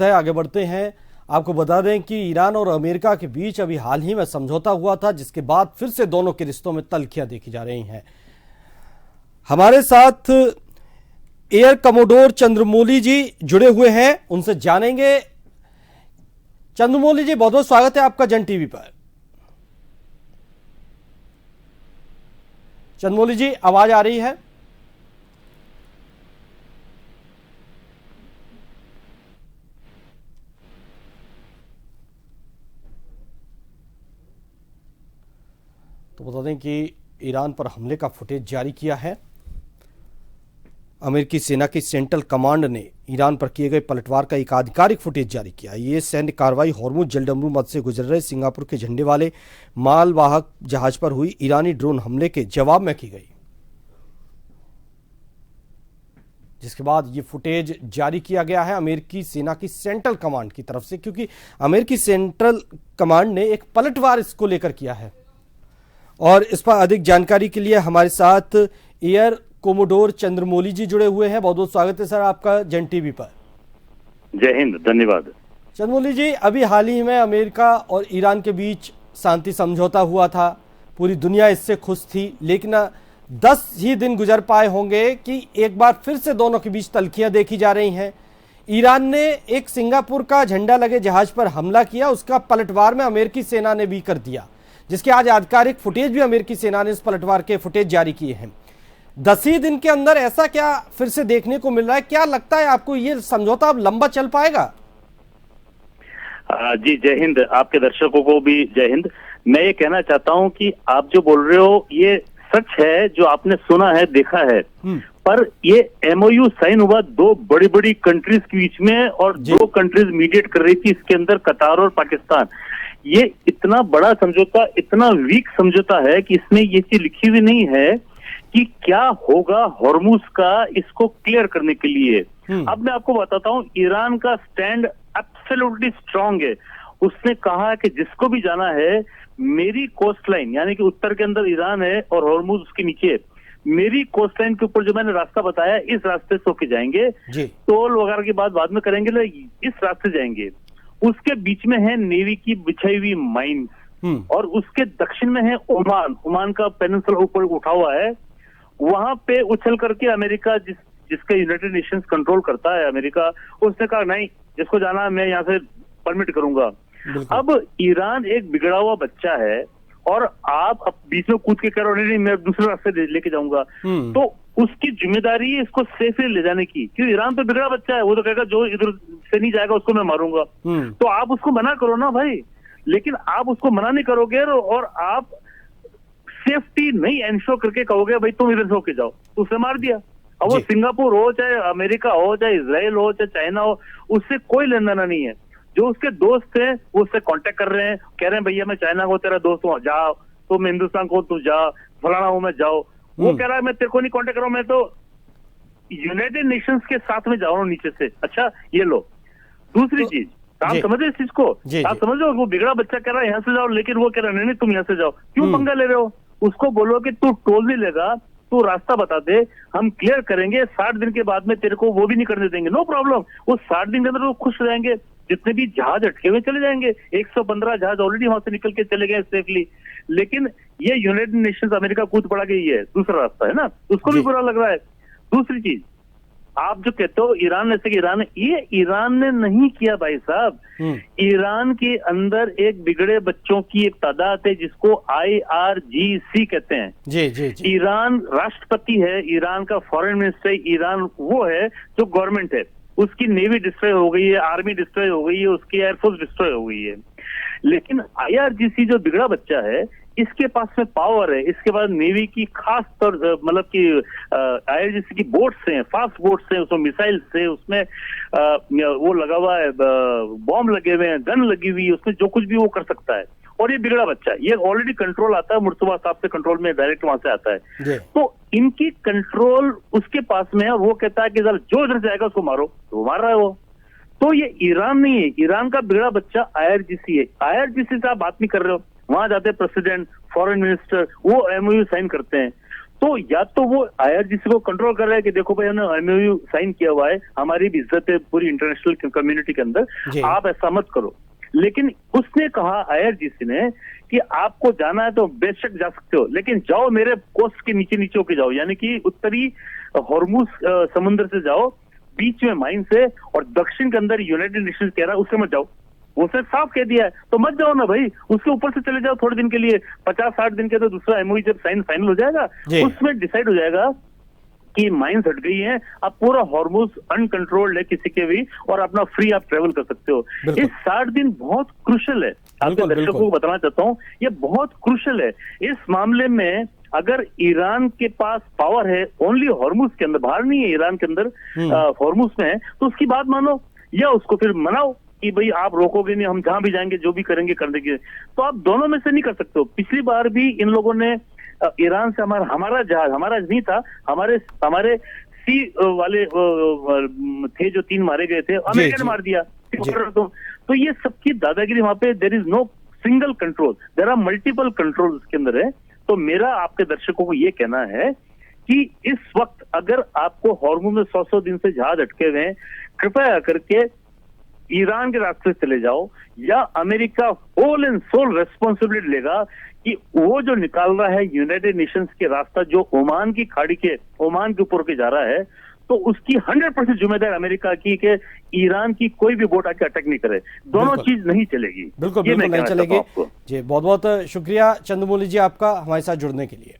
है आगे बढ़ते हैं। आपको बता दें कि ईरान और अमेरिका के बीच अभी हाल ही में समझौता हुआ था, जिसके बाद फिर से दोनों के रिश्तों में तल्खियां देखी जा रही हैं। हमारे साथ एयर कमोडोर चंद्रमौली जी जुड़े हुए हैं, उनसे जानेंगे। चंद्रमौली जी, बहुत बहुत स्वागत है आपका जन टीवी पर। चंद्रमौली जी, आवाज आ रही है? तो बता दें कि ईरान पर हमले का फुटेज जारी किया है। अमेरिकी सेना की सेंट्रल कमांड ने ईरान पर किए गए पलटवार का एक आधिकारिक फुटेज जारी किया। ये सैन्य कार्रवाई हॉर्मुज जलडमरू मध्य से गुजर रहे सिंगापुर के झंडे वाले मालवाहक जहाज पर हुई ईरानी ड्रोन हमले के जवाब में की गई, जिसके बाद ये फुटेज जारी किया गया है अमेरिकी सेना की सेंट्रल कमांड की तरफ से, क्योंकि अमेरिकी सेंट्रल कमांड ने एक पलटवार इसको लेकर किया है। और इस पर अधिक जानकारी के लिए हमारे साथ एयर कोमोडोर चंद्रमौली जी जुड़े हुए हैं। बहुत बहुत स्वागत है सर आपका जन टीवी पर। जय हिंद, धन्यवाद। चंद्रमौली जी, अभी हाल ही में अमेरिका और ईरान के बीच शांति समझौता हुआ था, पूरी दुनिया इससे खुश थी, लेकिन 10 ही दिन गुजर पाए होंगे कि एक बार फिर से दोनों के बीच तल्खियां देखी जा रही हैं। ईरान ने एक सिंगापुर का झंडा लगे जहाज पर हमला किया, उसका पलटवार में अमेरिकी सेना ने भी कर दिया, जिसके आज आधिकारिक फुटेज भी अमेरिकी सेना ने इस पलटवार के फुटेज जारी किए हैं। 10 ही दिन के अंदर ऐसा क्या फिर से देखने को मिल रहा है? क्या लगता है आपको, ये समझौता अब लंबा चल पाएगा? जी जय हिंद, आपके दर्शकों को भी जय हिंद। मैं ये कहना चाहता हूं कि आप जो बोल रहे हो ये सच है, जो आपने सुना है, देखा है, पर ये एमओयू साइन हुआ दो बड़ी बड़ी कंट्रीज के बीच में, और दो कंट्रीज मीडिएट कर रही थी, इसके अंदर कतार और पाकिस्तान। ये इतना बड़ा समझौता, इतना वीक समझौता है कि इसमें ये चीज लिखी हुई नहीं है कि क्या होगा हॉर्मुज का, इसको क्लियर करने के लिए। अब मैं आपको बताता हूं, ईरान का स्टैंड एब्सोल्युटली स्ट्रांग है। उसने कहा कि जिसको भी जाना है, मेरी कोस्ट लाइन, यानी कि उत्तर के अंदर ईरान है और हॉर्मुज उसके नीचे, मेरी कोस्ट लाइन के ऊपर जो मैंने रास्ता बताया, इस रास्ते से होके जाएंगे, टोल वगैरह की बात बाद में करेंगे, इस रास्ते जाएंगे। उसके बीच में है नेवी की बिछाई हुई माइंस, और उसके दक्षिण में है ओमान का पेनिनसुला ऊपर उठा हुआ है। वहां पे उछल करके अमेरिका, जिसका यूनाइटेड नेशंस कंट्रोल करता है अमेरिका, उसने कहा नहीं, जिसको जाना है मैं यहाँ से परमिट करूंगा। अब ईरान एक बिगड़ा हुआ बच्चा है, और आप बीच में कूद के कह रहे हो नहीं मैं दूसरे रास्ते लेके जाऊंगा, तो उसकी जिम्मेदारी है इसको सेफली ले जाने की, क्योंकि ईरान तो बिगड़ा बच्चा है, वो तो कहेगा जो इधर से नहीं जाएगा उसको मैं मारूंगा। तो आप उसको मना करो ना भाई, लेकिन आप उसको मना नहीं करोगे और आप सेफ्टी नहीं एंश्योर करके कहोगे भाई तुम इधर से होके जाओ, तो उसने मार दिया। अब वो सिंगापुर हो, चाहे अमेरिका हो, चाहे इजराइल हो, चाहे चाइना हो, उससे कोई लेना देना नहीं है। जो उसके दोस्त थे वो उससे कांटेक्ट कर रहे हैं, कह रहे हैं भैया मैं चाइना को तेरा दोस्त हूँ, जाओ, तो मैं हिंदुस्तान को तू जा, फलाना हूं मैं, जाओ। वो कह रहा है मैं तेरे को नहीं कांटेक्ट कर रहा हूं, मैं तो यूनाइटेड नेशंस के साथ में जा रहा हूँ नीचे से। अच्छा ये लो। दूसरी चीज, आप समझे इस चीज को, आप समझ रहे हो, वो बिगड़ा बच्चा कह रहा है यहाँ से जाओ, लेकिन वो कह रहा है नहीं तुम यहाँ से जाओ। क्यों पंगा ले रहे हो? उसको बोलो कि तू टोल नहीं लेगा, तू रास्ता बता दे, हम क्लियर करेंगे, 60 दिन के बाद में तेरे को वो भी नहीं करने देंगे, नो प्रॉब्लम। वो 60 दिन के अंदर वो खुश रहेंगे, जितने भी जहाज अटके हुए चले जाएंगे। 115 जहाज ऑलरेडी वहां से निकल के चले गए सेफली। लेकिन ये यूनाइटेड नेशंस अमेरिका कूद पड़ा के ये दूसरा रास्ता है ना, उसको भी बुरा लग रहा है। दूसरी चीज, आप जो कहते हो ईरान ऐसे, ईरान, ये ईरान ने नहीं किया भाई साहब। ईरान के अंदर एक बिगड़े बच्चों की एक तादाद है जिसको IRGC कहते हैं। जी। ईरान राष्ट्रपति है, ईरान का फॉरेन मिनिस्टर, ईरान वो है जो गवर्नमेंट है, उसकी नेवी डिस्ट्रॉय हो गई है, आर्मी डिस्ट्रॉय हो गई है, उसकी एयरफोर्स डिस्ट्रॉय हो गई है। लेकिन IRGC जो बिगड़ा बच्चा है, इसके पास में पावर है, इसके पास नेवी की खास तौर मतलब कि IRGC की बोट्स हैं, फास्ट बोट्स हैं, उसमें मिसाइल्स है, उसमें वो लगा हुआ है, बॉम्ब लगे हुए हैं, गन लगी हुई है, उसमें जो कुछ भी वो कर सकता है। और ये बिगड़ा बच्चा, ये ऑलरेडी कंट्रोल आता है, मुर्तबा साहब से कंट्रोल में डायरेक्ट वहां से आता है। तो इनकी कंट्रोल उसके पास में है, और वो कहता है कि जो इधर जाएगा उसको मारो, तो वो मार रहा है वो। तो ये ईरान नहीं है, ईरान का बिगड़ा बच्चा IRGC है। IRGC से आप बात नहीं कर रहे हो, वहां जाते प्रेसिडेंट, फॉरेन मिनिस्टर, वो MOU साइन करते हैं। तो या तो वो IRGC को कंट्रोल कर रहा है कि देखो भाई हमने MOU साइन किया हुआ है, हमारी भी इज्जत है पूरी इंटरनेशनल कम्युनिटी के अंदर, आप ऐसा मत करो। लेकिन उसने कहा IRGC ने कि आपको जाना है तो बेशक जा सकते हो, लेकिन जाओ मेरे कोस्ट के नीचे नीचे होके जाओ, यानी कि उत्तरी हॉर्मुज समुद्र से जाओ, बीच में माइन से, और दक्षिण के अंदर यूनाइटेड नेशंस कह रहा है उससे मत जाओ। उसने साफ कह दिया है, तो मत जाओ ना भाई, उसके ऊपर से चले जाओ थोड़े दिन के लिए, 50-60 दिन के, तो दूसरा MOU जब साइन फाइनल हो जाएगा उसमें डिसाइड हो जाएगा कि माइंस हट गई है, अब पूरा हॉर्मुज अनकंट्रोल्ड है किसी के भी, और अपना फ्री आप ट्रेवल कर सकते हो। इस 60 दिन बहुत क्रूशल है, आपके दर्शकों को बताना चाहता हूं, ये बहुत क्रूशल है। इस मामले में अगर ईरान के पास पावर है ओनली हॉर्मुज के अंदर, बाहर नहीं है ईरान के अंदर, हॉर्मुज में है, तो उसकी बात मानो या उसको फिर मनाओ कि भाई आप रोकोगे नहीं, हम जहां भी जाएंगे जो भी करेंगे कर देंगे। तो आप दोनों में से नहीं कर सकते हो। पिछली बार भी इन लोगों ने ईरान से हमारा जहाज, हमारा नहीं था, हमारे सी वाले थे जो 3 मारे गए थे, अमेरिका ने मार दिया। तो ये सबकी दादागिरी वहां पे, there is no single control, there are multiple control उसके अंदर है। तो मेरा आपके दर्शकों को ये कहना है कि इस वक्त अगर आपको हॉर्मुज में 100 दिन से जहाज अटके हुए हैं, कृपया करके ईरान के रास्ते से चले जाओ, या America whole and sole responsibility लेगा कि वो जो निकाल रहा है यूनाइटेड नेशंस के रास्ता जो ओमान की खाड़ी के, ओमान के ऊपर के जा रहा है, तो उसकी 100% जिम्मेदार अमेरिका की कि ईरान की कोई भी बोट आके अटैक नहीं करे। दोनों चीज नहीं चलेगी, बिल्कुल नहीं चलेगी जी। बहुत बहुत शुक्रिया चंद्रमौली जी आपका हमारे साथ जुड़ने के लिए।